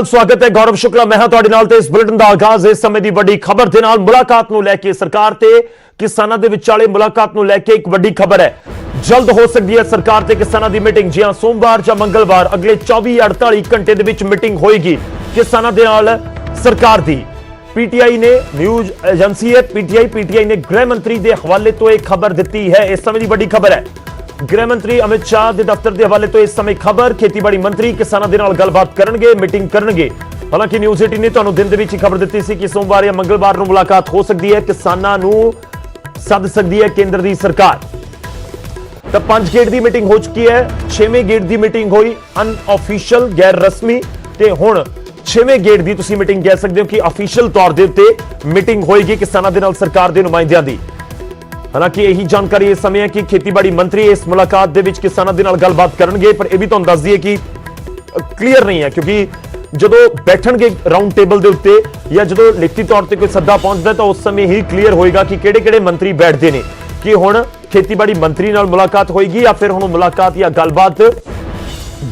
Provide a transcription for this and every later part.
स्वागत है गौरव शुक्ला मैं हां ਤੁਹਾਡੇ ਨਾਲ ਤੇ ਇਸ ਬੁਲੇਟਿਨ ਦਾ ਆਗਾਜ਼ ਇਸ ਸਮੇਂ ਦੀ ਵੱਡੀ ਖਬਰ ਦੇ ਨਾਲ ਮੁਲਾਕਾਤ ਨੂੰ ਲੈ ਕੇ ਸਰਕਾਰ ਤੇ ਕਿਸਾਨਾਂ ਦੇ ਵਿਚਾਲੇ ਮੁਲਾਕਾਤ ਨੂੰ ਲੈ ਕੇ ਇੱਕ ਵੱਡੀ ਖਬਰ ਹੈ। ਜਲਦ ਹੋ ਸਕਦੀ ਹੈ ਸਰਕਾਰ ਤੇ ਕਿਸਾਨਾਂ ਦੀ ਮੀਟਿੰਗ। ਜੀ ਹਾਂ, ਸੋਮਵਾਰ ਜਾਂ ਮੰਗਲਵਾਰ ਅਗਲੇ 24-48 ਘੰਟੇ ਦੇ ਵਿੱਚ ਮੀਟਿੰਗ ਹੋਏਗੀ ਕਿਸਾਨਾਂ ਦੇ ਨਾਲ ਸਰਕਾਰ ਦੀ। ਪੀਟੀਆਈ ਨੇ ਨਿਊਜ਼ ਏਜੰਸੀ ਹੈ ਪੀਟੀਆਈ ਨੇ ਗ੍ਰਹਿ ਮੰਤਰੀ ਦੇ ਹਵਾਲੇ ਤੋਂ ਇਹ ਖਬਰ ਦਿੱਤੀ ਹੈ। ਇਸ ਸਮੇਂ ਦੀ ਵੱਡੀ ਖਬਰ ਹੈ। गृह मंत्री अमित शाह के दफ्तर के हवाले तो इस समय खबर खेतीबाड़ी मंत्री किसानों के नाल गलबात करनगे मीटिंग करनगे। हालांकि न्यूज़ 18 ने तुहानू दिन दे विच खबर दी सी कि सोमवार या मंगलवार नूं मुलाकात हो सकती है, किसानां नूं सद सकती है केंद्र की सरकार। तो 5 गेट की मीटिंग हो चुकी है, 6वें गेट की मीटिंग हुई अनऑफिशियल गैर रस्मी ते हुण 6वें गेट की तुसीं मीटिंग कह सकते हो कि ऑफिशियल तौर के उत्ते मीटिंग होएगी किसानों के नाल सरकार के नुमाइंदियां की। हालांकि यही जानकारी इस समय है कि खेतीबाड़ी मंत्री इस मुलाकात दे विच किसानों के नाल गलबात करनगे, पर यह भी तुहानू दस दईए कि क्लीयर नहीं है क्योंकि जो बैठणगे राउंड टेबल के उत्ते या जो लिखती तौर पर कोई सद्दा पहुंचता है तो उस समय ही क्लीयर होएगा कि किहड़े-किहड़े मंत्री बैठते हैं कि हुण खेतीबाड़ी मंत्री नाल मुलाकात होएगी या फिर हुण मुलाकात या गलबात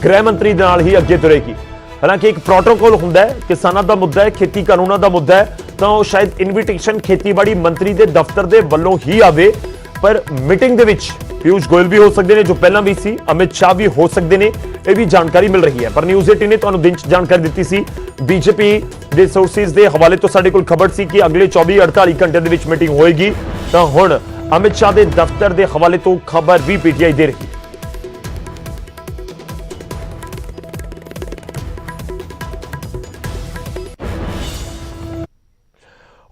गृह मंत्री दे नाल ही अगे तुरेगी। हालांकि एक प्रोटोकॉल हुंदा है, किसानों का मुद्दा है, खेती कानूनों का मुद्दा है, तो शायद इनविटेशन खेतीबाड़ी मंत्री के दफ्तर के वलों ही आवे, पर मीटिंग दे विच पीयूष गोयल भी हो सकते हैं जो पहला भी सी, अमित शाह भी हो सकते हैं, यह भी जानकारी मिल रही है। पर न्यूज़ 18 ने तुहानू दिन जानकारी दी सी बीजेपी के सोर्सिस के हवाले तो साडे कोल खबर सी कि अगले 24-48 घंटे के मीटिंग होएगी। तो हुण अमित शाह के दफ्तर के हवाले तो खबर भी पीटीआई दे रही है।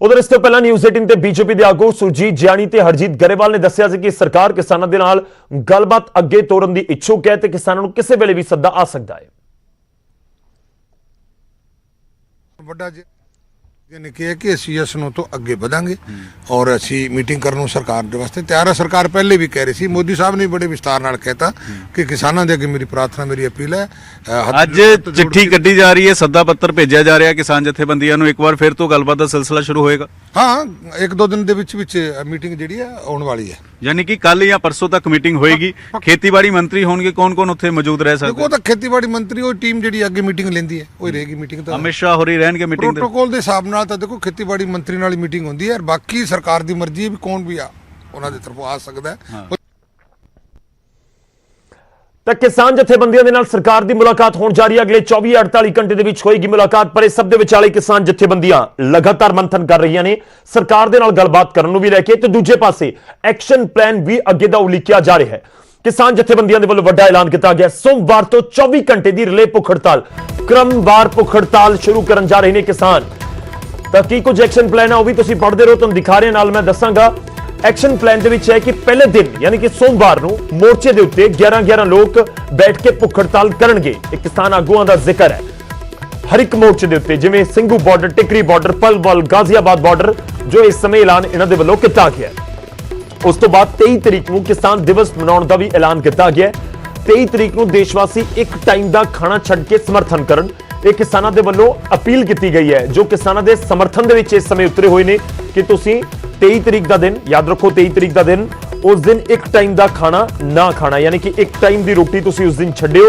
उधर इससे पहला न्यूज़ 18 ते बीजेपी के आगू सुरजीत जियाणी ते हरजीत गरेवाल ने दस्सिया कि सरकार किसानों के नाल गलबात अगे तोड़न की इच्छुक है ते किसानों को किसी वेले भी सद्दा आ सकता है। ने कहा कि असी इस नूं तो अगे बढ़ांगे और असी मीटिंग करने नूं सरकार दे वास्ते तैयार है। सरकार पहले भी कह रही सी, मोदी साहब ने बड़े विस्तार नाल कहता कि किसानों के अगे मेरी प्रार्थना मेरी अपील है। ਅੱਜ चिट्ठी ਕੱਢੀ ਜਾ ਰਹੀ ਹੈ, ਸੱਦਾ ਪੱਤਰ ਭੇਜਿਆ ਜਾ ਰਿਹਾ ਕਿਸਾਨ ਜਥੇਬੰਦੀਆਂ ਨੂੰ, ਇੱਕ ਵਾਰ ਫਿਰ ਤੋਂ ਗੱਲਬਾਤ ਦਾ ਸਿਲਸਿਲਾ ਸ਼ੁਰੂ ਹੋਏਗਾ। हाँ, 1-2 दिन ਦੇ ਵਿੱਚ मीटिंग ਜਿਹੜੀ ਹੈ ਆਉਣ ਵਾਲੀ ਹੈ, यानी कि कल या परसों तक मीटिंग होएगी। खेतीबाड़ी मंत्री होंगे, कौन कौन उत्थे मौजूद रह सकते? देखो तो खेतीबाड़ी मंत्री वो टीम ਜਿਹੜੀ ਅੱਗੇ मीटिंग ਲੈਂਦੀ ਹੈ ਉਹ ਰਹੇਗੀ मीटिंग ਤਾਂ। अमित शाह होरी ਰਹਿਣਗੇ मीटिंग ਦੇ ਪ੍ਰੋਟੋਕੋਲ ਦੇ ਹਿਸਾਬ ਨਾਲ ਤਾਂ ਦੇਖੋ ਖੇਤੀਬਾੜੀ ਮੰਤਰੀ ਨਾਲ मीटिंग ਹੁੰਦੀ ਹੈ, ਬਾਕੀ ਸਰਕਾਰ ਦੀ ਮਰਜ਼ੀ ਹੈ ਵੀ ਕੌਣ ਵੀ ਆ ਉਹਨਾਂ ਦੇ ਤਰਫੋਂ ਆ ਸਕਦਾ ਹੈ। तो किसान जथेबंदियों के नाल सरकार की मुलाकात होने जा रही है, अगले 24-48 घंटे के होएगी मुलाकात। पर इस सब दे विचाले किसान जथेबंदियां लगातार मंथन कर रही ने सरकार दे नाल गलबात करन नूं भी लैके, ते दूजे पासे एक्शन प्लान भी अगे दा उलीकिया जा रहा है। किसान जथेबंदियां दे वल्लों वड्डा ऐलान किया गया, सोमवार तो 24 घंटे की रिले भुख हड़ताल, क्रमवार भुख हड़ताल शुरू करन जा रहे हैं किसान। तो की कुछ एक्शन प्लान है वह भी तुसीं पढ़ते रहो, तुहानूं दिखा रहे नाल मैं दसांगा। एक्शन प्लान दे विच है कि पहले दिन यानी कि सोमवार नूं मोर्चे दे उत्ते 11-11 लोग बैठ के भुख हड़ताल करनगे। एक किसान आगुआं दा जिक्र है हर एक मोर्चे दे उत्ते, जिवें ਸਿੰਘੂ बॉर्डर, टिकरी बॉर्डर, पलवल, गाजियाबाद बॉर्डर, जो इस समय ऐलान इन्हां दे वल्लों किया गया है। उस तो बाद 23 तरीक नूं किसान दिवस मनाउण दा भी ऐलान किया गया है। 23 तरीक नूं देशवासी एक टाइम का खाना छड्ड के समर्थन करन, ਇਹ ਕਿਸਾਨਾਂ ਦੇ ਵੱਲੋਂ अपील की गई है। जो किसानों के समर्थन ਦੇ ਵਿੱਚ ਇਸ ਸਮੇਂ ਉਤਰੇ ਹੋਏ ਨੇ कि ਤੁਸੀਂ 23 तरीक का दिन याद रखो, 23 तरीक का दिन, उस दिन एक टाइम का खाना ना खाना, यानी कि एक टाइम की रोटी तुसीं उस दिन छड्डिओ।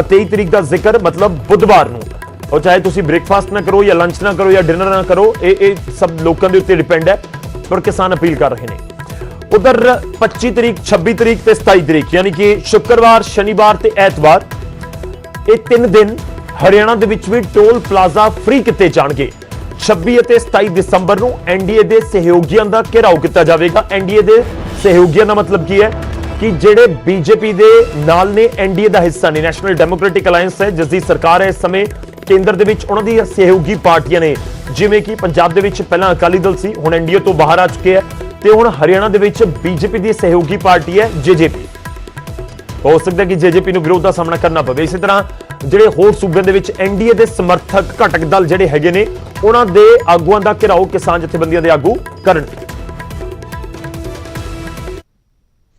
23 तरीक का जिक्र मतलब बुधवार नूं, और चाहे तुसीं ब्रेकफास्ट ना करो या लंच ना करो या डिनर ना करो, ये सब लोगों के उत्ते डिपेंड है, पर किसान अपील कर रहे हैं। उधर 25 तरीक, 26 तरीक ते 27 तरीक यानी कि शुक्रवार, शनिवार ते ऐतवार, ये 3 दिन हरियाणा दे विच भी टोल प्लाजा फ्री किए जाएंगे। 26 ਅਤੇ 27 ਦਸੰਬਰ ਨੂੰ एनडीए ਦੇ सहयोगियों का घेराव किया जाएगा। एनडीए ਦੇ सहयोगियों का मतलब की है कि ਜਿਹੜੇ बीजेपी ਦੇ ਨਾਲ ਨੇ, एनडीए का हिस्सा ने, नैशनल डेमोक्रेटिक अलायंस है जिसकी सरकार है इस समय केंद्र ਦੇ ਵਿੱਚ, ਉਹਨਾਂ ਦੀ सहयोगी पार्टियां ने, जिवें कि पंजाब ਦੇ ਵਿੱਚ ਪਹਿਲਾਂ अकाली दल सी, ਹੁਣ एनडीए तो बाहर आ चुके हैं, ਤੇ ਹੁਣ हरियाणा ਦੇ ਵਿੱਚ बीजेपी की सहयोगी पार्टी है जेजेपी। हो सकता है कि जेजेपी ਨੂੰ ਵਿਰੋਧ ਦਾ ਸਾਹਮਣਾ ਕਰਨਾ ਪਵੇ। ਇਸੇ ਤਰ੍ਹਾਂ ਜਿਹੜੇ ਹੋਰ ਸੂਬਿਆਂ ਦੇ ਵਿੱਚ एनडीए ਦੇ ਸਮਰਥਕ ਘਟਕ ਦਲ ਜਿਹੜੇ ਹੈਗੇ ਨੇ, ਉਹਨਾਂ ਦੇ ਆਗੂਆਂ ਦਾ ਘਿਰਾਓ ਕਿਸਾਨ ਜਥੇਬੰਦੀਆਂ ਦੇ ਆਗੂ ਕਰਨਗੇ।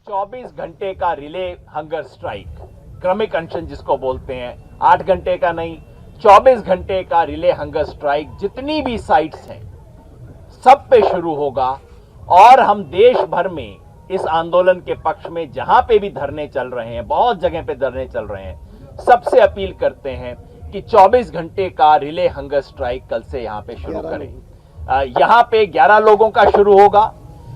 24 घंटे का रिले हंगर स्ट्राइक, क्रमिक अनशन जिसको बोलते हैं, 8 घंटे का नहीं, 24 घंटे का रिले हंगर स्ट्राइक जितनी भी साइट्स हैं सब पे शुरू होगा। और हम देश भर में इस आंदोलन के पक्ष में जहां पे भी धरने चल रहे हैं, बहुत जगह पे धरने चल रहे हैं, सबसे अपील करते हैं कि 24 घंटे का रिले हंगर स्ट्राइक कल से यहां पे शुरू करें। यहां पे 11 लोगों का शुरू होगा।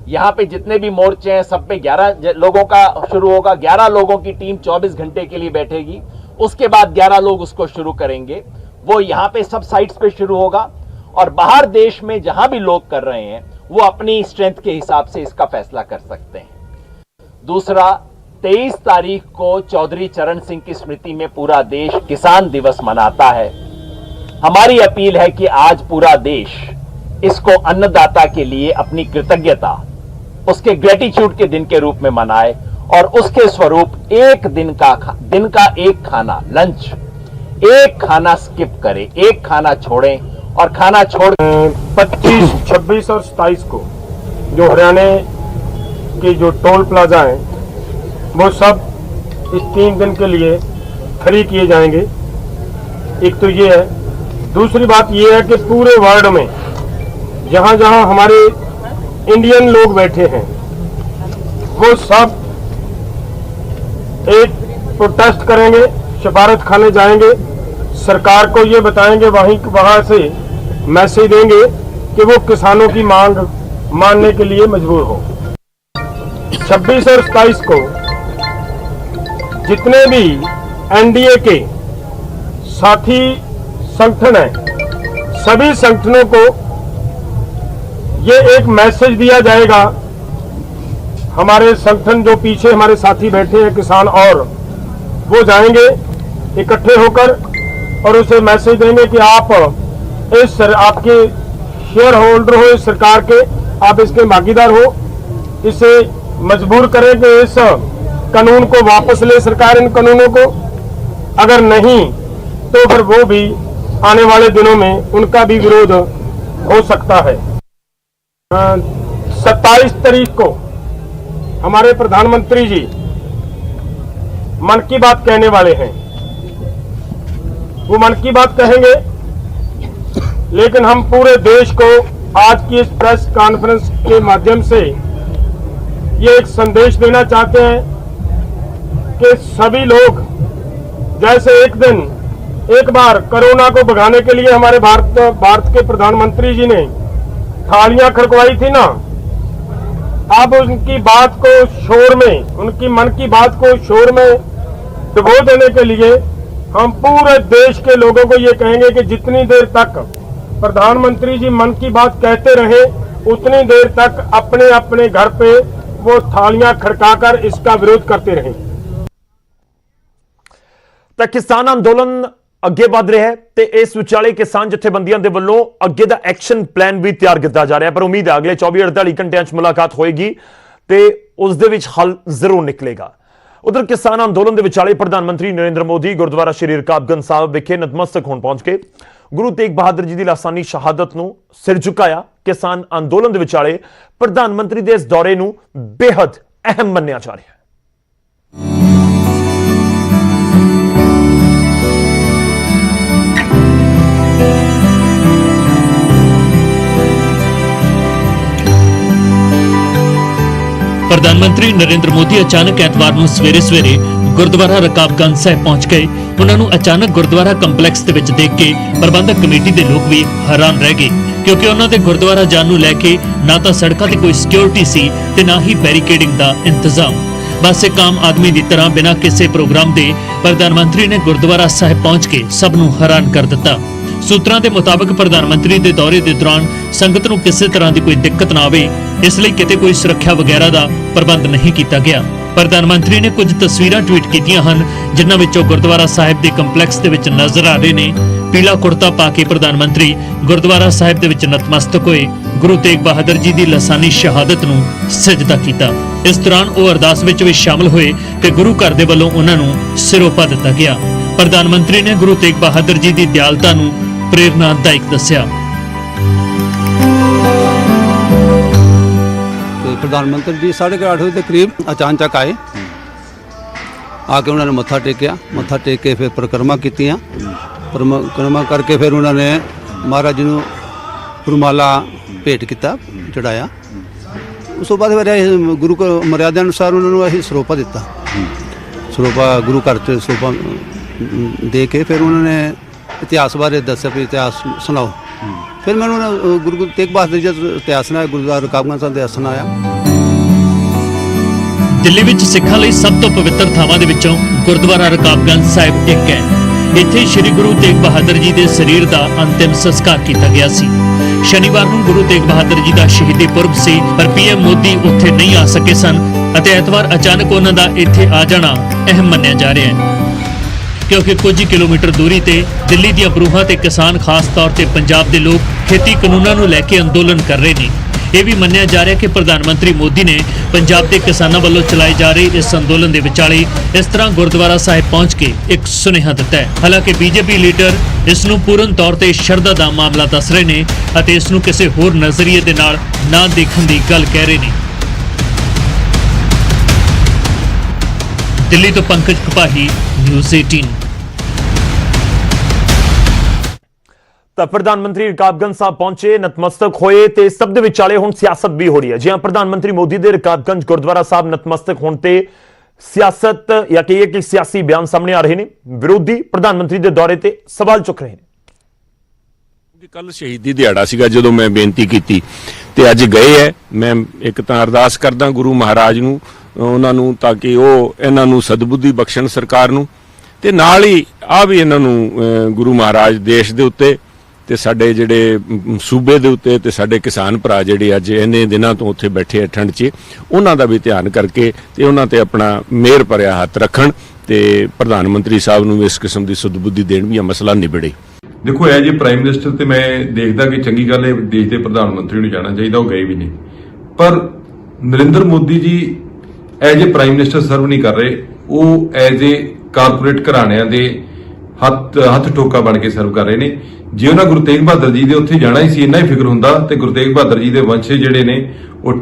यहां पे जितने भी मोर्चे हैं सब पे 11 लोगों का शुरू होगा। 11 लोगों की टीम 24 घंटे के लिए बैठेगी। उसके बाद 11 लोग उसको शुरू करेंगे। वो यहां पे सब साइट्स पे शुरू होगा और बाहर देश में जहां भी लोग कर रहे हैं वो अपनी स्ट्रेंथ के हिसाब से इसका फैसला कर सकते हैं। दूसरा, 23 तारीख को चौधरी चरण सिंह की स्मृति में पूरा देश किसान दिवस मनाता है। हमारी अपील है कि आज पूरा देश इसको अन्नदाता के लिए अपनी कृतज्ञता, उसके ग्रेटिट्यूड के दिन के रूप में मनाए और उसके स्वरूप एक दिन का एक खाना, लंच, एक खाना स्किप करें, एक खाना छोड़ें और खाना छोड़ 25, 26 और 27 को जो हरियाणा के जो टोल प्लाजा हैं वो सब इस 3 दिन के लिए फ्री किए जाएंगे। एक तो ये है। दूसरी बात ये है कि पूरे वर्ल्ड में जहां जहां हमारे इंडियन लोग बैठे हैं वो सब एक प्रोटेस्ट करेंगे, शफारत खाने जाएंगे, सरकार को ये बताएंगे, वहां से मैसेज देंगे कि वो किसानों की मांग मानने के लिए मजबूर हो। 26 और 27 को जितने भी एनडीए के साथी संगठन हैं सभी संगठनों को ये एक मैसेज दिया जाएगा। हमारे संगठन जो पीछे हमारे साथी बैठे हैं किसान, और वो जाएंगे इकट्ठे होकर और उसे मैसेज देंगे कि आप आपके शेयर होल्डर हो इस सरकार के, आप इसके भागीदार हो, इसे मजबूर करें कि इस कानून को वापस ले सरकार, इन कानूनों को। अगर नहीं तो फिर वो भी आने वाले दिनों में उनका भी विरोध हो सकता है। 27 तारीख को हमारे प्रधानमंत्री जी मन की बात कहने वाले हैं। वो मन की बात कहेंगे, लेकिन हम पूरे देश को आज की इस प्रेस कॉन्फ्रेंस के माध्यम से ये एक संदेश देना चाहते हैं कि सभी लोग, जैसे एक बार कोरोना को भगाने के लिए हमारे भारत के प्रधानमंत्री जी ने थालियां खड़कवाई थी ना, अब उनकी बात को शोर में, उनकी मन की बात को शोर में डुबो देने के लिए हम पूरे देश के लोगों को ये कहेंगे कि जितनी देर तक प्रधानमंत्री जी मन की बात कहते रहे उतनी देर तक अपने अपने घर पे वो थालियां खड़काकर इसका विरोध करते रहे। ਤਾਂ ਕਿਸਾਨ ਅੰਦੋਲਨ ਅੱਗੇ ਵਧ ਰਿਹਾ ਹੈ ਤੇ ਇਸ ਵਿਚਾਲੇ ਕਿਸਾਨ ਜਥੇਬੰਦੀਆਂ ਦੇ ਵੱਲੋਂ ਅੱਗੇ ਦਾ ਐਕਸ਼ਨ ਪਲਾਨ ਵੀ ਤਿਆਰ ਕੀਤਾ ਜਾ ਰਿਹਾ, ਪਰ ਉਮੀਦ ਹੈ ਅਗਲੇ 24-48 ਘੰਟਿਆਂ 'ਚ ਮੁਲਾਕਾਤ ਹੋਏਗੀ ਤੇ ਉਸ ਦੇ ਵਿੱਚ ਹੱਲ ਜ਼ਰੂਰ ਨਿਕਲੇਗਾ। ਉਧਰ ਕਿਸਾਨ ਅੰਦੋਲਨ ਦੇ ਵਿਚਾਲੇ ਪ੍ਰਧਾਨ ਮੰਤਰੀ ਨਰਿੰਦਰ ਮੋਦੀ ਗੁਰਦੁਆਰਾ ਸ਼੍ਰੀ ਰਕਾਬਗੰਜ ਸਾਹਿਬ ਵਿਖੇ ਨਤਮਸਤਕ ਹੋਣ ਪਹੁੰਚ ਕੇ ਗੁਰੂ ਤੇਗ ਬਹਾਦਰ ਜੀ ਦੀ ਲਾਸਾਨੀ ਸ਼ਹਾਦਤ ਨੂੰ ਸਿਰ ਝੁਕਾਇਆ। ਕਿਸਾਨ ਅੰਦੋਲਨ ਦੇ ਵਿਚਾਲੇ ਪ੍ਰਧਾਨ ਮੰਤਰੀ ਦੇ ਇਸ ਦੌਰੇ ਨੂੰ ਬੇहद ਅਹਿਮ ਮੰਨਿਆ ਜਾ ਰਿਹਾ ਹੈ। प्रधानमंत्री नरेंद्र मोदी अचानक एतवार ਨੂੰ ਸਵੇਰੇ ਗੁਰਦੁਆਰਾ ਰਕਾਬਗੰਜ ਸਾਹਿਬ ਪਹੁੰਚ ਗਏ। ਉਹਨਾਂ ਨੂੰ ਅਚਾਨਕ ਗੁਰਦੁਆਰਾ ਕੰਪਲੈਕਸ ਦੇ ਵਿੱਚ ਦੇਖ ਕੇ ਪ੍ਰਬੰਧਕ ਕਮੇਟੀ ਦੇ ਲੋਕ ਵੀ ਹੈਰਾਨ ਰਹਿ ਗਏ, ਕਿਉਂਕਿ ਉਹਨਾਂ ਦੇ ਗੁਰਦੁਆਰਾ ਜਾਣ ਨੂੰ ਲੈ ਕੇ ਨਾ ਤਾਂ ਸੜਕਾਂ ਤੇ ਕੋਈ ਸਿਕਿਉਰਿਟੀ ਸੀ ਤੇ ਨਾ ਹੀ ਬੈਰੀਕੇਡਿੰਗ ਦਾ ਇੰਤਜ਼ਾਮ। ਬਸ ਇੱਕ ਆਮ ਆਦਮੀ ਦੀ ਤਰ੍ਹਾਂ ਬਿਨਾਂ ਕਿਸੇ ਪ੍ਰੋਗਰਾਮ ਦੇ ਪ੍ਰਧਾਨ ਮੰਤਰੀ ਨੇ ਗੁਰਦੁਆਰਾ ਸਾਹਿਬ ਪਹੁੰਚ ਕੇ ਸਭ ਨੂੰ ਹੈਰਾਨ ਕਰ ਦਿੱਤਾ। सूत्रों के मुताबिक प्रधानमंत्री के दौरे के दौरान संगत नूं किसी तरह की कोई दिक्कत ना आवे, इसलिए किते कोई सुरक्षा वगैरह का प्रबंध नहीं किया गया। प्रधानमंत्री ने कुछ तस्वीरां ट्वीट कीतियां हन, जिन्हां विचों गुरुद्वारा साहिब के कंपलैक्स दे विच नजर आ रहे ने पीला कुर्ता पा के प्रधानमंत्री गुरुद्वारा साहिब दे विच नतमस्तक होए गुरु तेग बहादुर जी की लासानी शहादत नूं सजदा कीता। इस दौरान वो अरदास विच भी शामिल होए ते गुरु घर दे वल्लों उन्हां नूं सिरोपा दिता गया। प्रधानमंत्री ने गुरु तेग बहादुर जी की दयालता नूं प्रेरणादायक दस्या। प्रधानमंत्री जी 8:30 बजे के करीब अचानक आए, आके उन्होंने मत्था टेकिया, मत्था टेक के फिर परिक्रमा की, परिक्रमा करके फिर उन्होंने महाराज जी को फुरमाला भेंट किया, चढ़ाया। उस बाद फिर गुरु को मर्यादा अनुसार उन्होंने अं सरोपा दिता, सरोपा गुरु घर से सरोपा दे के फिर उन्होंने ਇਤਿਹਾਸ ਬਾਰੇ ਦੱਸਿਆ ਵੀ ਇਤਿਹਾਸ ਸੁਣਾਓ। ਫਿਰ ਮੈਨੂੰ ਨਾ ਗੁਰੂ ਤੇਗ ਬਹਾਦਰ ਜੀ ਦਾ ਇਤਿਹਾਸ ਸੁਣਾਇਆ, ਗੁਰਦੁਆਰਾ ਰਕਾਬਗੰਜ ਸਾਹਿਬ ਦਾ ਇਤਿਹਾਸ ਸੁਣਾਇਆ। ਦਿੱਲੀ ਵਿੱਚ ਸਿੱਖਾਂ ਲਈ ਸਭ ਤੋਂ ਪਵਿੱਤਰ ਥਾਵਾਂ ਦੇ ਵਿੱਚੋਂ ਗੁਰਦੁਆਰਾ ਰਕਾਬਗੰਜ ਸਾਹਿਬ ਇੱਕ ਹੈ। ਇੱਥੇ ਸ੍ਰੀ ਗੁਰੂ ਤੇਗ ਬਹਾਦਰ ਜੀ ਦੇ ਸਰੀਰ ਦਾ ਅੰਤਿਮ ਸੰਸਕਾਰ ਕੀਤਾ ਗਿਆ ਸੀ। ਸ਼ਨੀਵਾਰ ਨੂੰ ਗੁਰੂ ਤੇਗ ਬਹਾਦਰ ਜੀ ਦਾ ਸ਼ਹੀਦੀ ਪੁਰਬ ਸੀ, ਪਰ ਪੀਐਮ ਮੋਦੀ ਉੱਥੇ ਨਹੀਂ ਆ ਸਕੇ ਸਨ ਅਤੇ ਐਤਵਾਰ ਅਚਾਨਕ ਉਹਨਾਂ ਦਾ ਇੱਥੇ ਆ ਜਾਣਾ ਅਹਿਮ ਮੰਨਿਆ ਜਾ ਰਿਹਾ ਹੈ, ਕਿਉਂਕਿ ਕੁਝ ਕਿਲੋਮੀਟਰ ਦੂਰੀ ਤੇ ਦਿੱਲੀ ਦੀਆਂ ਬਰੂਹਾਂ ਤੇ ਕਿਸਾਨ, ਖਾਸ ਤੌਰ ਤੇ ਪੰਜਾਬ ਦੇ ਲੋਕ ਖੇਤੀ ਕਾਨੂੰਨਾਂ ਨੂੰ ਲੈ ਕੇ ਅੰਦੋਲਨ ਕਰ ਰਹੇ ਨੇ। ਇਹ ਵੀ ਮੰਨਿਆ ਜਾ ਰਿਹਾ ਕਿ ਪ੍ਰਧਾਨ ਮੰਤਰੀ ਮੋਦੀ ਨੇ ਪੰਜਾਬ ਦੇ ਕਿਸਾਨਾਂ ਵੱਲੋਂ ਚਲਾਏ ਜਾ ਰਹੇ ਇਸ ਅੰਦੋਲਨ ਦੇ ਵਿਚਾਲੇ ਇਸ ਤਰ੍ਹਾਂ ਗੁਰਦੁਆਰਾ ਸਾਹਿਬ ਪਹੁੰਚ ਕੇ ਇੱਕ ਸੁਨੇਹਾ ਦਿੱਤਾ ਹੈ। ਹਾਲਾਂਕਿ ਬੀਜੇਪੀ ਲੀਡਰ ਇਸ ਨੂੰ ਪੂਰਨ ਤੌਰ ਤੇ ਸ਼ਰਧਾ ਦਾ ਮਾਮਲਾ ਦੱਸ ਰਹੇ ਨੇ ਅਤੇ ਇਸ ਨੂੰ ਕਿਸੇ ਹੋਰ ਨਜ਼ਰੀਏ ਦੇ ਨਾਲ ਨਾ ਦੇਖਣ ਦੀ ਗੱਲ ਕਹਿ ਰਹੇ ਨੇ। ਦਿੱਲੀ ਤੋਂ ਪੰਕਜ ਕਪਾਹੀ, ਨਿਊਜ਼ 18। ਤਾਂ ਪ੍ਰਧਾਨ ਮੰਤਰੀ ਰਕਾਬਗੰਜ ਸਾਹਿਬ ਪਹੁੰਚੇ, ਨਤਮਸਤਕ ਹੋਏ ਤੇ ਸਭ ਦੇ ਵਿਚਾਲੇ ਹੁਣ ਸਿਆਸਤ ਵੀ ਹੋ ਰਹੀ ਹੈ। ਜਿਵੇਂ ਪ੍ਰਧਾਨ ਮੰਤਰੀ ਮੋਦੀ ਦੇ ਰਕਾਬਗੰਜ ਗੁਰਦੁਆਰਾ ਸਾਹਿਬ ਨਤਮਸਤਕ ਹੋਣ ਤੇ ਸਿਆਸਤ ਜਾਂ ਕਹੀਏ ਕਿ ਸਿਆਸੀ ਬਿਆਨ ਸਾਹਮਣੇ ਆ ਰਹੇ ਨੇ। ਵਿਰੋਧੀ ਪ੍ਰਧਾਨ ਮੰਤਰੀ ਦੇ ਦੌਰੇ ਤੇ ਸਵਾਲ ਚੁੱਕ ਰਹੇ ਨੇ। ਕੱਲ ਸ਼ਹੀਦੀ ਦਿਹਾੜਾ ਸੀਗਾ ਜਦੋਂ ਮੈਂ ਬੇਨਤੀ ਕੀਤੀ ਤੇ ਅੱਜ ਗਏ ਹੈ। ਮੈਂ ਇੱਕ ਤਾਂ ਅਰਦਾਸ ਕਰਦਾ ਗੁਰੂ ਮਹਾਰਾਜ ਨੂੰ, ਉਹਨਾਂ ਨੂੰ, ਤਾਂ ਕਿ ਉਹ ਇਹਨਾਂ ਨੂੰ ਸਦਬੁੱਧੀ ਬਖਸ਼ਣ ਸਰਕਾਰ ਨੂੰ, ਤੇ ਨਾਲ ਹੀ ਆ ਵੀ ਇਹਨਾਂ ਨੂੰ ਗੁਰੂ ਮਹਾਰਾਜ ਦੇਸ਼ ਦੇ ਉੱਤੇ ਤੇ ਸਾਡੇ ਜਿਹੜੇ ਸੂਬੇ ਦੇ ਉੱਤੇ ਤੇ ਸਾਡੇ ਕਿਸਾਨ ਭਰਾ ਜਿਹੜੇ ਅੱਜ ਇੰਨੇ ਦਿਨਾਂ ਤੋਂ ਉੱਥੇ ਬੈਠੇ ਆ ਠੰਡ 'ਚ, ਉਹਨਾਂ ਦਾ ਵੀ ਧਿਆਨ ਕਰਕੇ ਤੇ ਉਹਨਾਂ ਤੇ ਆਪਣਾ ਮਿਹਰ ਭਰਿਆ ਹੱਥ ਰੱਖਣ ਤੇ ਪ੍ਰਧਾਨ ਮੰਤਰੀ ਸਾਹਿਬ ਨੂੰ ਇਸ ਕਿਸਮ ਦੀ ਸਦਬੁੱਧੀ ਦੇਣ ਵੀ ਇਹ ਮਸਲਾ ਨਿਬੜੇ। ਦੇਖੋ ਐਜ ਏ ਪ੍ਰਾਈਮ ਮਿਨਿਸਟਰ ਤੇ ਮੈਂ ਦੇਖਦਾ ਕਿ ਚੰਗੀ ਗੱਲ ਹੈ, ਦੇਸ਼ ਦੇ ਪ੍ਰਧਾਨ ਮੰਤਰੀ ਨੂੰ ਜਾਣਾ ਚਾਹੀਦਾ, ਉਹ ਗਏ ਵੀ ਨਹੀਂ। ਪਰ Narendra Modi ji as a prime minister ਸਰਵ ਨਹੀਂ ਕਰ ਰਹੇ, ਉਹ ਐਜ ਏ ਕਾਰਪੋਰੇਟ ਘਰਾਣਿਆਂ ਦੇ ਹੱਥ ਠੋਕਾ ਬਣ ਕੇ ਸਰਵ ਕਰ ਰਹੇ ਨੇ। ਜੇ ਉਹਨਾਂ ਗੁਰੂ ਤੇਗ ਬਹਾਦਰ ਜੀ ਦੇ ਉੱਥੇ ਜਾਣਾ ਹੀ ਸੀ, ਇੰਨਾ ਹੀ ਫਿਕਰ ਹੁੰਦਾ, ਤੇ ਗੁਰੂ ਤੇਗ ਬਹਾਦਰ ਜੀ ਦੇ ਵੰਸ਼ਜ ਜਿਹੜੇ ਨੇ ਉਹ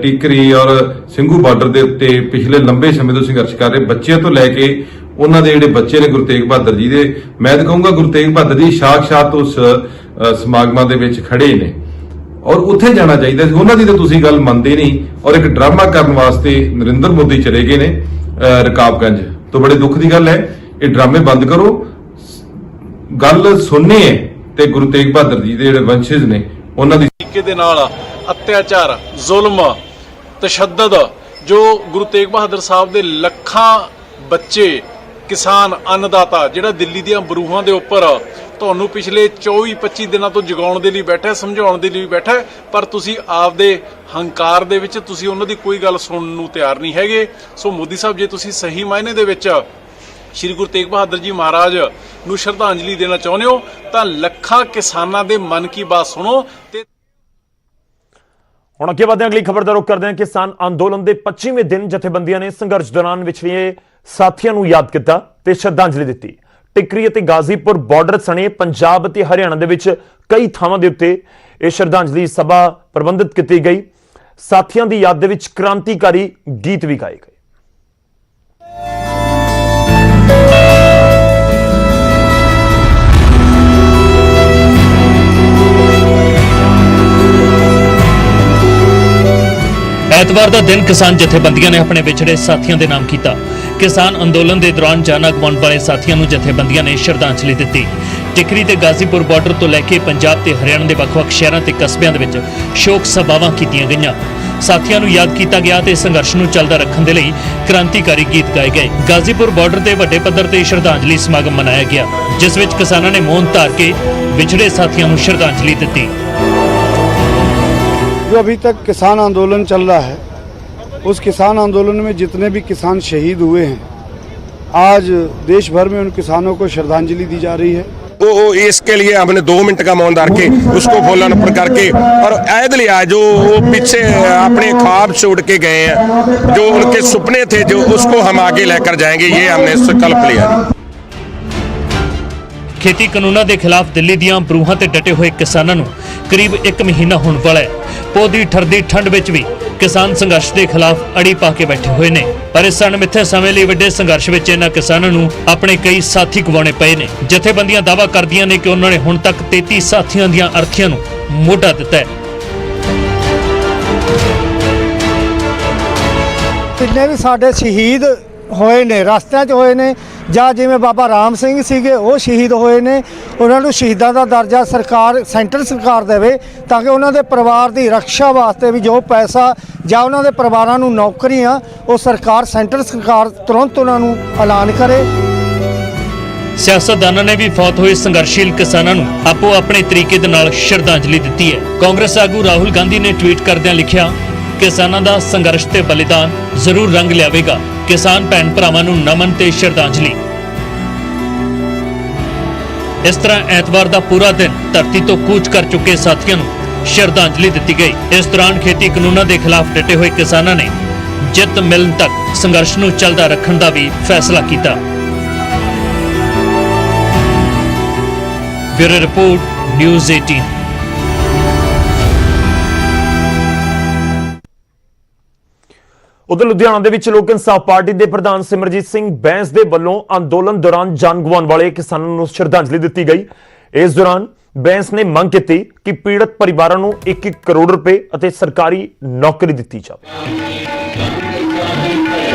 ਟੀਕਰੀ ਔਰ ਸਿੰਘੂ ਬਾਰਡਰ ਦੇ ਉੱਤੇ ਪਿਛਲੇ ਲੰਬੇ ਸਮੇਂ ਤੋਂ ਸੰਘਰਸ਼ ਕਰ ਰਹੇ, ਬੱਚਿਆਂ ਤੋਂ ਲੈ ਕੇ ਉਹਨਾਂ ਦੇ ਜਿਹੜੇ ਬੱਚੇ ਨੇ ਗੁਰੂ ਤੇਗ ਬਹਾਦਰ ਜੀ ਦੇ, ਮੈਂ ਤਾਂ ਕਹੂੰਗਾ ਗੁਰੂ ਤੇਗ ਬਹਾਦਰ ਜੀ ਸਾਖਸ਼ਾਤ ਉਸ ਸਮਾਗਮਾਂ ਦੇ ਵਿੱਚ ਖੜੇ ਨੇ ਔਰ ਉੱਥੇ ਜਾਣਾ ਚਾਹੀਦਾ ਸੀ। ਉਹਨਾਂ ਦੀ ਤਾਂ ਤੁਸੀਂ ਗੱਲ ਮੰਨਦੇ ਨਹੀਂ ਔਰ ਇੱਕ ਡਰਾਮਾ ਕਰਨ ਵਾਸਤੇ ਨਰਿੰਦਰ ਮੋਦੀ ਚਲੇ ਗਏ ਨੇ ਰਕਾਬਗੰਜ। ਤੋਂ ਬੜੇ ਦੁੱਖ ਦੀ ਗੱਲ ਹੈ, ਇਹ ਡਰਾਮੇ ਬੰਦ ਕਰੋ। ਗੱਲ ਸੁਣਨੀ ਹੈ ਤੇ ਗੁਰੂ ਤੇਗ ਬਹਾਦਰ ਜੀ ਦੇ ਜਿਹੜੇ ਵੰਸ਼ਜ ਨੇ ਉਹਨਾਂ ਦੀ ਤਰੀਕੇ ਦੇ ਨਾਲ ਅਤਿਆਚਾਰ, ਜ਼ੁਲਮ, ਤਸ਼ੱਦਦ ਜੋ ਗੁਰੂ ਤੇਗ ਬਹਾਦਰ ਸਾਹਿਬ ਦੇ ਲੱਖਾਂ ਬੱਚੇ, ਕਿਸਾਨ, ਅੰਨਦਾਤਾ ਜਿਹੜਾ ਦਿੱਲੀ ਦੀਆਂ ਬਰੂਹਾਂ ਦੇ ਉੱਪਰ ਤੁਹਾਨੂੰ ਪਿਛਲੇ 24-25 ਦਿਨਾਂ ਤੋਂ ਜਗਾਉਣ ਦੇ ਲਈ ਬੈਠਾ, ਸਮਝਾਉਣ ਦੇ ਲਈ ਬੈਠਾ, ਪਰ ਤੁਸੀਂ ਆਪਦੇ ਹੰਕਾਰ ਦੇ ਵਿੱਚ ਤੁਸੀਂ ਉਹਨਾਂ ਦੀ ਕੋਈ ਗੱਲ ਸੁਣਨ ਨੂੰ ਤਿਆਰ ਨਹੀਂ ਹੈਗੇ। ਸੋ ਮੋਦੀ ਸਾਹਿਬ, ਜੇ ਤੁਸੀਂ ਸਹੀ ਮਾਇਨੇ ਦੇ ਵਿੱਚ ਸ਼੍ਰੀ ਗੁਰੂ ਤੇਗ ਬਹਾਦਰ ਜੀ ਮਹਾਰਾਜ ਨੂੰ ਸ਼ਰਧਾਂਜਲੀ ਦੇਣਾ ਚਾਹੁੰਦੇ ਹੋ ਤਾਂ ਲੱਖਾਂ ਕਿਸਾਨਾਂ ਦੇ ਮਨ ਕੀ ਬਾਤ ਸੁਣੋ। ਤੇ ਹੁਣ ਅੱਗੇ ਵਧਦੇ ਹਾਂ, ਅਗਲੀ ਖਬਰ ਦਾ ਰੁਖ ਕਰਦੇ ਹਾਂ। ਕਿਸਾਨ ਅੰਦੋਲਨ ਦੇ 25ਵੇਂ ਦਿਨ ਜਥੇਬੰਦੀਆਂ ਨੇ ਸੰਘਰਸ਼ ਦੌਰਾਨ ਵਿਛੜੇ ਸਾਥੀਆਂ ਨੂੰ ਯਾਦ ਕੀਤਾ ਤੇ ਸ਼ਰਧਾਂਜਲੀ ਦਿੱਤੀ। ਟਿਕਰੀ ਅਤੇ ਗਾਜ਼ੀਪੁਰ ਬਾਰਡਰ ਸਣੇ ਪੰਜਾਬ ਅਤੇ ਹਰਿਆਣਾ ਦੇ ਵਿੱਚ ਕਈ ਥਾਵਾਂ ਦੇ ਉੱਤੇ ਇਹ ਸ਼ਰਧਾਂਜਲੀ ਸਭਾ ਪ੍ਰਬੰਧਿਤ ਕੀਤੀ ਗਈ। ਸਾਥੀਆਂ ਦੀ ਯਾਦ ਦੇ ਵਿੱਚ ਕ੍ਰਾਂਤੀਕਾਰੀ ਗੀਤ ਵੀ ਗਾਏ ਗਏ। ਐਤਵਾਰ ਦਾ ਦਿਨ ਕਿਸਾਨ ਜਥੇਬੰਦੀਆਂ ਨੇ ਆਪਣੇ ਵਿਛੜੇ ਸਾਥੀਆਂ ਦੇ ਨਾਮ ਕੀਤਾ। ਕਿਸਾਨ ਅੰਦੋਲਨ ਦੇ ਦੌਰਾਨ ਜਾਨ ਗਵਾਉਣ ਵਾਲੇ ਸਾਥੀਆਂ ਨੂੰ ਜਥੇਬੰਦੀਆਂ ਨੇ ਸ਼ਰਧਾਂਜਲੀ ਦਿੱਤੀ। ਟਿਕਰੀ ਤੇ ਗਾਜ਼ੀਪੁਰ ਬਾਰਡਰ ਤੋਂ ਲੈ ਕੇ ਪੰਜਾਬ ਤੇ ਹਰਿਆਣਾ ਦੇ ਵੱਖ-ਵੱਖ ਸ਼ਹਿਰਾਂ ਤੇ ਕਸਬਿਆਂ ਦੇ ਵਿੱਚ ਸ਼ੋਕ ਸਭਾਵਾਂ ਕੀਤੀਆਂ ਗਈਆਂ। ਸਾਥੀਆਂ ਨੂੰ ਯਾਦ ਕੀਤਾ ਗਿਆ ਤੇ ਸੰਘਰਸ਼ ਨੂੰ ਚੱਲਦਾ ਰੱਖਣ ਦੇ ਲਈ ਕ੍ਰਾਂਤੀਕਾਰੀ ਗੀਤ ਗਾਏ ਗਏ। ਗਾਜ਼ੀਪੁਰ ਬਾਰਡਰ ਤੇ ਵੱਡੇ ਪੱਧਰ ਤੇ ਸ਼ਰਧਾਂਜਲੀ ਸਮਾਗਮ ਮਨਾਇਆ ਗਿਆ, ਜਿਸ ਵਿੱਚ ਕਿਸਾਨਾਂ ਨੇ ਮੌਨ ਧਾਰ ਕੇ ਵਿਛੜੇ ਸਾਥੀਆਂ ਨੂੰ ਸ਼ਰਧਾਂਜਲੀ ਦਿੱਤੀ। जो अभी तक किसान आंदोलन चल रहा है, उस किसान आंदोलन में जितने भी किसान शहीद हुए हैं, आज देश भर में उन किसानों को श्रद्धांजलि दी जा रही है। वो इसके लिए हमने 2 मिनट का मौन धार के उसको फूलन ऊपर करके और ऐद लिया जो वो पीछे अपने ख्वाब छोड़ के गए हैं, जो उनके सपने थे, जो उसको हम आगे लेकर जाएंगे, ये हमने संकल्प लिया। ਖੇਤੀ ਕਾਨੂੰਨਾਂ ਦੇ ਖਿਲਾਫ ਦਿੱਲੀ ਦੀਆਂ ਬਰੂਹਾਂ ਤੇ ਡਟੇ ਹੋਏ ਕਿਸਾਨਾਂ ਨੂੰ ਕਰੀਬ 1 ਮਹੀਨਾ ਹੋਣ ਵਾਲਾ ਹੈ। ਪੌਦੀ ਠਰਦੀ ਠੰਡ ਵਿੱਚ ਵੀ ਕਿਸਾਨ ਸੰਘਰਸ਼ ਦੇ ਖਿਲਾਫ ਅੜੀ ਪਾ ਕੇ ਬੈਠੇ ਹੋਏ ਨੇ, ਪਰ ਇਸ ਅਣਮਿੱਥੇ ਸਮੇਂ ਲਈ ਵੱਡੇ ਸੰਘਰਸ਼ ਵਿੱਚ ਇਹਨਾਂ ਕਿਸਾਨਾਂ ਨੂੰ ਆਪਣੇ ਕਈ ਸਾਥੀ ਗਵਾਉਣੇ ਪਏ ਨੇ। ਜਥੇਬੰਦੀਆਂ ਦਾਅਵਾ ਕਰਦੀਆਂ ਨੇ ਕਿ ਉਹਨਾਂ ਨੇ ਹੁਣ ਤੱਕ 33 ਸਾਥੀਆਂ ਦੀਆਂ ਅਰਥੀਆਂ ਨੂੰ ਮੋਢਾ ਦਿੱਤਾ ਹੈ। ਜਿੰਨੇ ਵੀ ਸਾਡੇ ਸ਼ਹੀਦ ਹੋਏ ਨੇ, ਰਸਤਿਆਂ 'ਚ ਹੋਏ ਨੇ, ਜਾਂ ਜਿਵੇਂ ਬਾਬਾ ਰਾਮ ਸਿੰਘ ਸੀਗੇ ਉਹ ਸ਼ਹੀਦ ਹੋਏ ਨੇ, ਉਹਨਾਂ ਨੂੰ ਸ਼ਹੀਦਾਂ ਦਾ ਦਰਜਾ ਸਰਕਾਰ ਸੈਂਟਰ ਸਰਕਾਰ ਦੇਵੇ ਤਾਂ ਕਿ ਉਹਨਾਂ ਦੇ ਪਰਿਵਾਰ ਦੀ ਰੱਖਿਆ ਵਾਸਤੇ ਵੀ ਜੋ ਪੈਸਾ ਜਾਂ ਉਹਨਾਂ ਦੇ ਪਰਿਵਾਰਾਂ ਨੂੰ ਨੌਕਰੀਆਂ ਉਹ ਸਰਕਾਰ ਸੈਂਟਰ ਸਰਕਾਰ ਤੁਰੰਤ ਉਹਨਾਂ ਨੂੰ ਐਲਾਨ ਕਰੇ। ਸਿਆਸਤਦਾਨਾਂ ਨੇ ਵੀ ਫੌਤ ਹੋਏ ਸੰਘਰਸ਼ੀਲ ਕਿਸਾਨਾਂ ਨੂੰ ਆਪੋ ਆਪਣੇ ਤਰੀਕੇ ਦੇ ਨਾਲ ਸ਼ਰਧਾਂਜਲੀ ਦਿੱਤੀ ਹੈ। ਕਾਂਗਰਸ ਆਗੂ ਰਾਹੁਲ ਗਾਂਧੀ ਨੇ ਟਵੀਟ ਕਰਦਿਆਂ ਲਿਖਿਆ, ਕਿਸਾਨਾਂ ਦਾ ਸੰਘਰਸ਼ ਤੇ ਬਲੀਦਾਨ ਜ਼ਰੂਰ ਰੰਗ ਲਿਆਵੇਗਾ। ਕਿਸਾਨ ਭੈਣ ਭਰਾਵਾਂ ਨੂੰ ਨਮਨ ਤੇ ਸ਼ਰਧਾਂਜਲੀ। ਇਸ ਤਰ੍ਹਾਂ ਐਤਵਾਰ ਦਾ ਪੂਰਾ ਦਿਨ ਧਰਤੀ ਤੋਂ ਕੂਚ ਕਰ ਚੁੱਕੇ ਸਾਥੀਆਂ ਨੂੰ ਸ਼ਰਧਾਂਜਲੀ ਦਿੱਤੀ ਗਈ। ਇਸ ਦੌਰਾਨ ਖੇਤੀ ਕਾਨੂੰਨਾਂ ਦੇ ਖਿਲਾਫ ਡਟੇ ਹੋਏ ਕਿਸਾਨਾਂ ਨੇ ਜਿੱਤ ਮਿਲਣ ਤੱਕ ਸੰਘਰਸ਼ ਨੂੰ ਚੱਲਦਾ ਰੱਖਣ ਦਾ ਵੀ ਫੈਸਲਾ ਕੀਤਾ। Bureau report, news 18। ਉਧਰ ਲੁਧਿਆਣਾ ਦੇ ਵਿੱਚ ਲੋਕ ਇਨਸਾਫ ਪਾਰਟੀ ਦੇ ਪ੍ਰਧਾਨ ਸਿਮਰਜੀਤ ਸਿੰਘ ਬੈਂਸ ਦੇ ਵੱਲੋਂ ਅੰਦੋਲਨ ਦੌਰਾਨ ਜਾਨ ਗਵਾਉਣ ਵਾਲੇ ਕਿਸਾਨਾਂ ਨੂੰ ਸ਼ਰਧਾਂਜਲੀ ਦਿੱਤੀ ਗਈ। ਇਸ ਦੌਰਾਨ ਬੈਂਸ ਨੇ ਮੰਗ ਕੀਤੀ ਕਿ ਪੀੜਤ ਪਰਿਵਾਰਾਂ ਨੂੰ 1-1 ਕਰੋੜ ਰੁਪਏ ਅਤੇ ਸਰਕਾਰੀ ਨੌਕਰੀ ਦਿੱਤੀ ਜਾਵੇ।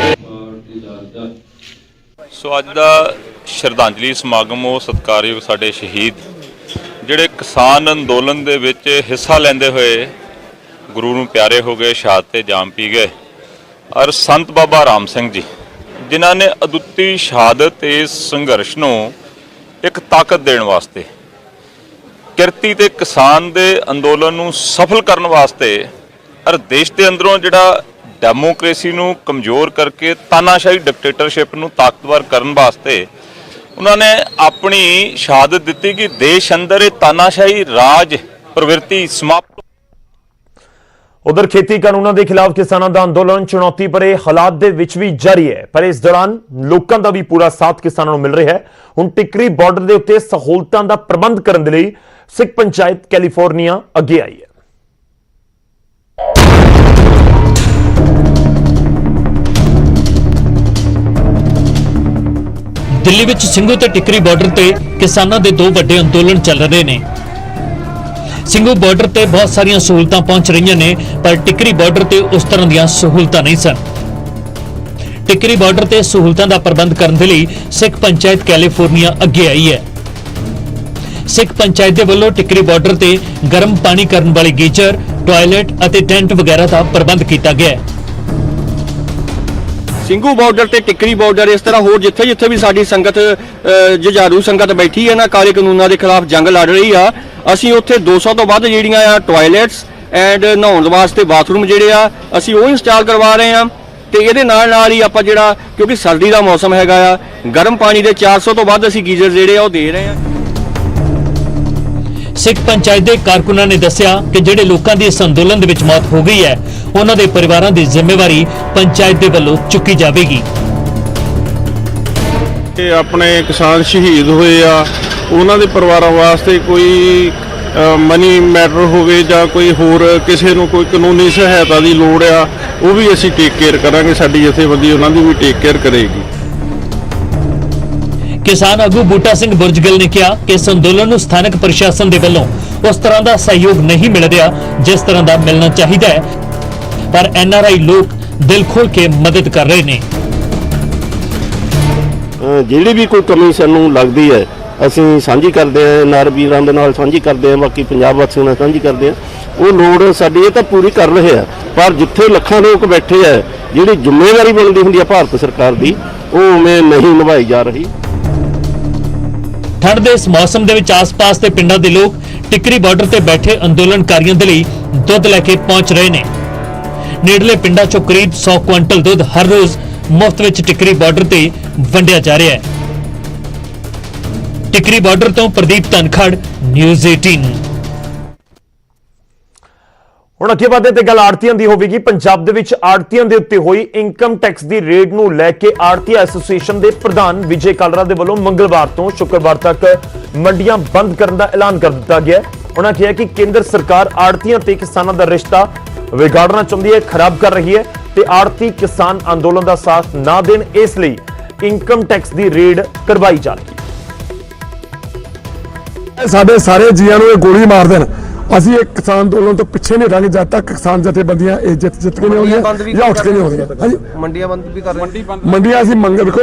ਸੋ ਅੱਜ ਦਾ ਸ਼ਰਧਾਂਜਲੀ ਸਮਾਗਮ ਉਹ ਸਤਿਕਾਰਯੋਗ ਸਾਡੇ ਸ਼ਹੀਦ ਜਿਹੜੇ ਕਿਸਾਨ ਅੰਦੋਲਨ ਦੇ ਵਿੱਚ ਹਿੱਸਾ ਲੈਂਦੇ ਹੋਏ ਗੁਰੂ ਨੂੰ ਪਿਆਰੇ ਹੋ ਗਏ, ਸ਼ਹਾਦਤ ਤੇ ਜਾਮ ਪੀ ਗਏ, ਔਰ ਸੰਤ ਬਾਬਾ ਰਾਮ ਸਿੰਘ ਜੀ ਜਿਨ੍ਹਾਂ ਨੇ ਅਦੁੱਤੀ ਸ਼ਹਾਦਤ ਤੇ ਸੰਘਰਸ਼ ਨੂੰ ਇੱਕ ਤਾਕਤ ਦੇਣ ਵਾਸਤੇ, ਕਿਰਤੀ ਤੇ ਕਿਸਾਨ ਦੇ ਅੰਦੋਲਨ ਨੂੰ ਸਫਲ ਕਰਨ ਵਾਸਤੇ ਔਰ ਦੇਸ਼ ਦੇ ਅੰਦਰੋਂ ਜਿਹੜਾ ਡੈਮੋਕ੍ਰੇਸੀ ਨੂੰ ਕਮਜ਼ੋਰ ਕਰਕੇ ਤਾਨਾਸ਼ਾਹੀ ਡਿਕਟੇਟਰਸ਼ਿਪ ਨੂੰ ਤਾਕਤਵਰ ਕਰਨ ਵਾਸਤੇ ਉਹਨਾਂ ਨੇ ਆਪਣੀ ਸ਼ਹਾਦਤ ਦਿੱਤੀ ਕਿ ਦੇਸ਼ ਅੰਦਰ ਇਹ ਤਾਨਾਸ਼ਾਹੀ ਰਾਜ ਪ੍ਰਵਿਰਤੀ ਸਮਾਪਤ। ਉਧਰ ਖੇਤੀ ਕਾਨੂੰਨਾਂ ਦੇ ਖਿਲਾਫ ਕਿਸਾਨਾਂ ਦਾ ਅੰਦੋਲਨ ਚੁਣੌਤੀ ਭਰੇ ਹਾਲਾਤ ਦੇ ਵਿੱਚ ਵੀ ਜਾਰੀ ਹੈ, ਪਰ ਇਸ ਦੌਰਾਨ ਲੋਕਾਂ ਦਾ ਵੀ ਪੂਰਾ ਸਾਥ ਕਿਸਾਨਾਂ ਨੂੰ ਮਿਲ ਰਿਹਾ ਹੈ। ਹੁਣ ਟਿੱਕਰੀ ਬਾਰਡਰ ਦੇ ਉੱਤੇ ਸਹੂਲਤਾਂ ਦਾ ਪ੍ਰਬੰਧ ਕਰਨ ਦੇ ਲਈ ਸਿੱਖ ਪੰਚਾਇਤ ਕੈਲੀਫੋਰਨੀਆ ਅੱਗੇ ਆਈ ਹੈ। ਦਿੱਲੀ ਵਿੱਚ ਸਿੰਘੂ ਤੇ ਟਿੱਕਰੀ ਬਾਰਡਰ ਤੇ ਕਿਸਾਨਾਂ ਦੇ 2 ਵੱਡੇ ਅੰਦੋਲਨ ਚੱਲ ਰਹੇ ਨੇ। ਸਿੰਘੂ ਬਾਰਡਰ ਤੇ ਬਹੁਤ ਸਾਰੀਆਂ ਸਹੂਲਤਾਂ ਪਹੁੰਚ ਰਹੀਆਂ ਨੇ, ਪਰ ਟਿੱਕਰੀ ਬਾਰਡਰ ਤੇ ਉਸ ਤਰ੍ਹਾਂ ਦੀਆਂ ਸਹੂਲਤਾਂ ਨਹੀਂ ਸਨ। ਟਿੱਕਰੀ ਬਾਰਡਰ ਤੇ ਸਹੂਲਤਾਂ ਦਾ ਪ੍ਰਬੰਧ ਕਰਨ ਦੇ ਲਈ ਸਿੱਖ ਪੰਚਾਇਤ ਕੈਲੀਫੋਰਨੀਆ ਅੱਗੇ ਆਈ ਹੈ। ਸਿੱਖ ਪੰਚਾਇਤ ਦੇ ਵੱਲੋਂ ਟਿੱਕਰੀ ਬਾਰਡਰ ਤੇ ਗਰਮ ਪਾਣੀ ਕਰਨ ਵਾਲੀ ਗੀਜ਼ਰ, ਟਾਇਲਟ ਅਤੇ ਟੈਂਟ ਵਗੈਰਾ ਦਾ ਪ੍ਰਬੰਧ ਕੀਤਾ ਗਿਆ ਹੈ। ਸਿੰਘੂ ਬਾਰਡਰ ਤੇ ਟਿੱਕਰੀ ਬਾਰਡਰ ਇਸ ਤਰ੍ਹਾਂ ਹੋਰ ਜਿੱਥੇ ਵੀ ਸਾਡੀ ਸੰਗਤ ਜੁਝਾਰੂ ਸੰਗਤ ਬੈਠੀ ਹੈ ਨਾ, ਕਾਲੇ ਕਾਨੂੰਨਾਂ ਦੇ ਖਿਲਾਫ ਜੰਗ ਲੜ ਰਹੀ ਆ, ਅਸੀਂ ਉੱਥੇ 200 ਤੋਂ ਵੱਧ ਜਿਹੜੀਆਂ ਆ ਟਾਇਲਟਸ ਐਂਡ ਨਹਾਉਣ ਵਾਸਤੇ ਬਾਥਰੂਮ ਜਿਹੜੇ ਆ ਅਸੀਂ ਉਹ ਇੰਸਟਾਲ ਕਰਵਾ ਰਹੇ ਆ। ਤੇ ਇਹਦੇ ਨਾਲ ਹੀ ਆਪਾਂ ਜਿਹੜਾ ਕਿਉਂਕਿ ਸਰਦੀ ਦਾ ਮੌਸਮ ਹੈਗਾ ਆ, ਗਰਮ ਪਾਣੀ ਦੇ 400 ਤੋਂ ਵੱਧ ਅਸੀਂ ਗੀਜ਼ਰ ਜਿਹੜੇ ਆ ਉਹ ਦੇ ਰਹੇ ਆ। ਸਿੱਖ ਪੰਚਾਇਤ ਦੇ ਕਾਰਕੁਨਾਂ ਨੇ ਦੱਸਿਆ ਕਿ ਜਿਹੜੇ ਲੋਕਾਂ ਦੀ ਇਸ ਅੰਦੋਲਨ ਦੇ ਵਿੱਚ ਮੌਤ ਹੋ ਗਈ ਹੈ ਉਹਨਾਂ ਦੇ ਪਰਿਵਾਰਾਂ ਦੀ ਜ਼ਿੰਮੇਵਾਰੀ ਪੰਚਾਇਤ ਦੇ ਵੱਲੋਂ ਚੁੱਕੀ ਜਾਵੇਗੀ। ਇਹ ਆਪਣੇ ਕਿਸਾਨ ਸ਼ਹੀਦ ਹੋਏ ਆ, ਉਹਨਾਂ ਦੇ ਪਰਿਵਾਰਾਂ ਵਾਸਤੇ ਕੋਈ ਮਨੀ ਮੈਟਰ ਹੋਵੇ ਜਾਂ ਕੋਈ ਹੋਰ ਕਿਸੇ ਨੂੰ ਕੋਈ ਕਾਨੂੰਨੀ ਸਹਾਇਤਾ ਦੀ ਲੋੜ ਆ, ਉਹ ਵੀ ਅਸੀਂ ਟੇਕ ਕੇਅਰ ਕਰਾਂਗੇ। ਸਾਡੀ ਜਥੇਬੰਦੀ ਉਹਨਾਂ ਦੀ ਵੀ ਟੇਕ ਕੇਅਰ ਕਰੇਗੀ। ਕਿਸਾਨ ਆਗੂ ਬੂਟਾ ਸਿੰਘ ਬੁਰਜਗਿੱਲ ਨੇ ਕਿਹਾ ਕਿ ਇਸ ਅੰਦੋਲਨ ਨੂੰ ਸਥਾਨਕ ਪ੍ਰਸ਼ਾਸਨ ਦੇ ਵੱਲੋਂ ਉਸ ਤਰ੍ਹਾਂ ਦਾ ਸਹਿਯੋਗ ਨਹੀਂ ਮਿਲ ਰਿਹਾ ਜਿਸ ਤਰ੍ਹਾਂ ਦਾ ਮਿਲਣਾ ਚਾਹੀਦਾ ਹੈ, ਪਰ ਐਨਆਰਆਈ ਲੋਕ ਦਿਲ ਖੋਲ ਕੇ ਮਦਦ ਕਰ ਰਹੇ ਨੇ। ਜਿਹੜੀ ਵੀ ਕੋਈ ਕਮੀ ਸਾਨੂੰ ਲੱਗਦੀ ਹੈ ਅਸੀਂ ਸਾਂਝੀ ਕਰਦੇ ਹਾਂ, ਐਨਆਰ ਵੀਰਾਂ ਦੇ ਨਾਲ ਸਾਂਝੀ ਕਰਦੇ ਹਾਂ, ਬਾਕੀ ਪੰਜਾਬ ਵਾਸੀਆਂ ਨਾਲ ਸਾਂਝੀ ਕਰਦੇ ਹਾਂ। ਉਹ ਲੋੜ ਸਾਡੀ ਇਹ ਤਾਂ ਪੂਰੀ ਕਰ ਰਹੇ ਆ, ਪਰ ਜਿੱਥੇ ਲੱਖਾਂ ਲੋਕ ਬੈਠੇ ਆ ਜਿਹੜੀ ਜ਼ਿੰਮੇਵਾਰੀ ਬਣਦੀ ਹੁੰਦੀ ਹੈ ਭਾਰਤ ਸਰਕਾਰ ਦੀ ਉਹ ਉਵੇਂ ਨਹੀਂ ਨਿਭਾਈ ਜਾ ਰਹੀ। ਠੰਡ ਦੇ ਇਸ ਮੌਸਮ ਦੇ ਵਿੱਚ ਆਸ-ਪਾਸ ਦੇ ਪਿੰਡਾਂ ਦੇ ਲੋਕ ਟਿੱਕਰੀ ਬਾਰਡਰ ਤੇ ਬੈਠੇ ਅੰਦੋਲਨਕਾਰੀਆਂ ਦੇ ਲਈ ਦੁੱਧ ਲੈ ਕੇ ਪਹੁੰਚ ਰਹੇ ਨੇ। ਨੇੜਲੇ ਪਿੰਡਾਂ ਚੋਂ ਕਰੀਬ 100 ਕੁਇੰਟਲ ਦੁੱਧ ਹਰ ਰੋਜ਼ ਮੁਫਤ ਵਿੱਚ ਟਿੱਕਰੀ ਬਾਰਡਰ ਤੇ ਵੰਡਿਆ ਜਾ ਰਿਹਾ ਹੈ। ਟਿੱਕਰੀ ਬਾਰਡਰ ਤੋਂ ਪ੍ਰਦੀਪ ਧਨਖੜ, ਨਿਊਜ਼ 18। ਹੁਣ ਅੱਗੇ ਵਧਦੇ ਤੇ ਗੱਲ ਆੜਤੀਆਂ ਦੀ ਹੋਵੇਗੀ। ਪੰਜਾਬ ਦੇ ਵਿੱਚ ਆੜਤੀਆਂ ਦੇ ਉੱਤੇ ਹੋਈ ਇਨਕਮ ਟੈਕਸ ਦੀ ਰੇਡ ਨੂੰ ਲੈ ਕੇ ਆੜਤੀ ਐਸੋਸੀਏਸ਼ਨ ਦੇ ਪ੍ਰਧਾਨ ਵਿਜੇ ਕਾਲਰਾ ਦੇ ਵੱਲੋਂ ਮੰਗਲਵਾਰ ਤੋਂ ਸ਼ੁੱਕਰਵਾਰ ਤੱਕ ਮੰਡੀਆਂ ਬੰਦ ਕਰਨ ਦਾ ਐਲਾਨ ਕਰ ਦਿੱਤਾ ਗਿਆ। ਉਹਨਾਂ ਕਿਹਾ ਕਿ ਕੇਂਦਰ ਸਰਕਾਰ ਆੜਤੀਆਂ ਤੇ ਕਿਸਾਨਾਂ ਦਾ ਰਿਸ਼ਤਾ ਵਿਗਾੜਨਾ ਚਾਹੁੰਦੀ ਹੈ, ਖਰਾਬ ਕਰ ਰਹੀ ਹੈ ਤੇ ਆੜਤੀ ਕਿਸਾਨ ਅੰਦੋਲਨ ਦਾ ਸਾਥ ਨਾ ਦੇਣ, ਇਸ ਲਈ ਇਨਕਮ ਟੈਕਸ ਦੀ ਰੇਡ ਕਰਵਾਈ ਜਾ ਰਹੀ ਹੈ। ਸਾਡੇ ਸਾਰੇ ਜੀਆਂ ਨੂੰ ਇਹ ਗੋਲੀ ਮਾਰ ਦੇਣ, ਅਸੀਂ ਇਹ ਕਿਸਾਨ ਅੰਦੋਲਨ ਤੋਂ ਪਿੱਛੇ ਨਹੀਂ ਹਟਾਂਗੇ ਜਦ ਤੱਕ ਕਿਸਾਨ ਜਥੇਬੰਦੀਆਂ ਇਹ ਜਿੱਤ ਕੇ ਨਹੀਂ ਆਉਂਦੀਆਂ ਜਾਂ ਉੱਠ ਕੇ ਨਹੀਂ ਆਉਂਦੀਆਂ। ਹਾਂਜੀ, ਮੰਡੀਆਂ ਬੰਦ ਵੀ ਕਰ ਰਹੇ। ਮੰਡੀਆਂ ਅਸੀਂ ਦੇਖੋ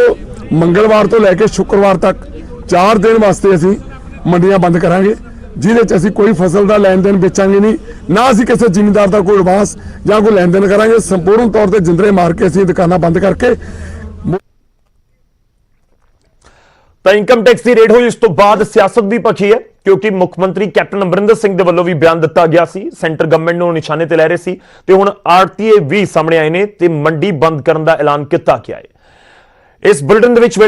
ਮੰਗਲਵਾਰ ਤੋਂ ਲੈ ਕੇ ਸ਼ੁੱਕਰਵਾਰ ਤੱਕ 4 ਦਿਨ ਵਾਸਤੇ ਅਸੀਂ ਮੰਡੀਆਂ ਬੰਦ ਕਰਾਂਗੇ, ਜਿਹਦੇ 'ਚ ਅਸੀਂ ਕੋਈ ਫਸਲ ਦਾ ਲੈਣ ਦੇਣ ਵੇਚਾਂਗੇ ਨਹੀਂ, ਨਾ ਅਸੀਂ ਕਿਸੇ ਜ਼ਿਮੀਂਦਾਰ ਦਾ ਕੋਈ ਐਡਵਾਂਸ ਜਾਂ ਕੋਈ ਲੈਣ ਦੇਣ ਕਰਾਂਗੇ। ਸੰਪੂਰਨ ਤੌਰ ਤੇ ਜਿੰਦਰੇ ਮਾਰ ਕੇ ਅਸੀਂ ਦੁਕਾਨਾਂ ਬੰਦ ਕਰਕੇ ਤਾਂ ਇਨਕਮ ਟੈਕਸ ਦੀ ਰੇਡ ਹੋਈ, ਇਸ ਤੋਂ ਬਾਅਦ ਸਿਆਸਤ ਵੀ ਭਖੀ ਹੈ, ਕਿਉਂਕਿ ਮੁੱਖ ਮੰਤਰੀ ਕੈਪਟਨ ਅਮਰਿੰਦਰ ਸਿੰਘ ਦੇ ਵੱਲੋਂ ਵੀ ਬਿਆਨ ਦਿੱਤਾ ਗਿਆ ਸੀ, ਸੈਂਟਰ ਗਵਰਨਮੈਂਟ ਨੂੰ ਨਿਸ਼ਾਨੇ ਤੇ ਲੈ ਰਹੇ ਸੀ ਤੇ ਹੁਣ ਆੜਤੀਏ ਵੀ ਸਾਹਮਣੇ ਆਏ ਨੇ ਤੇ ਮੰਡੀ ਬੰਦ ਕਰਨ ਦਾ ਐਲਾਨ ਕੀਤਾ ਗਿਆ ਹੈ। ਇਸ ਬੁਲੇਟਿਨ ਦੇ ਵਿੱਚ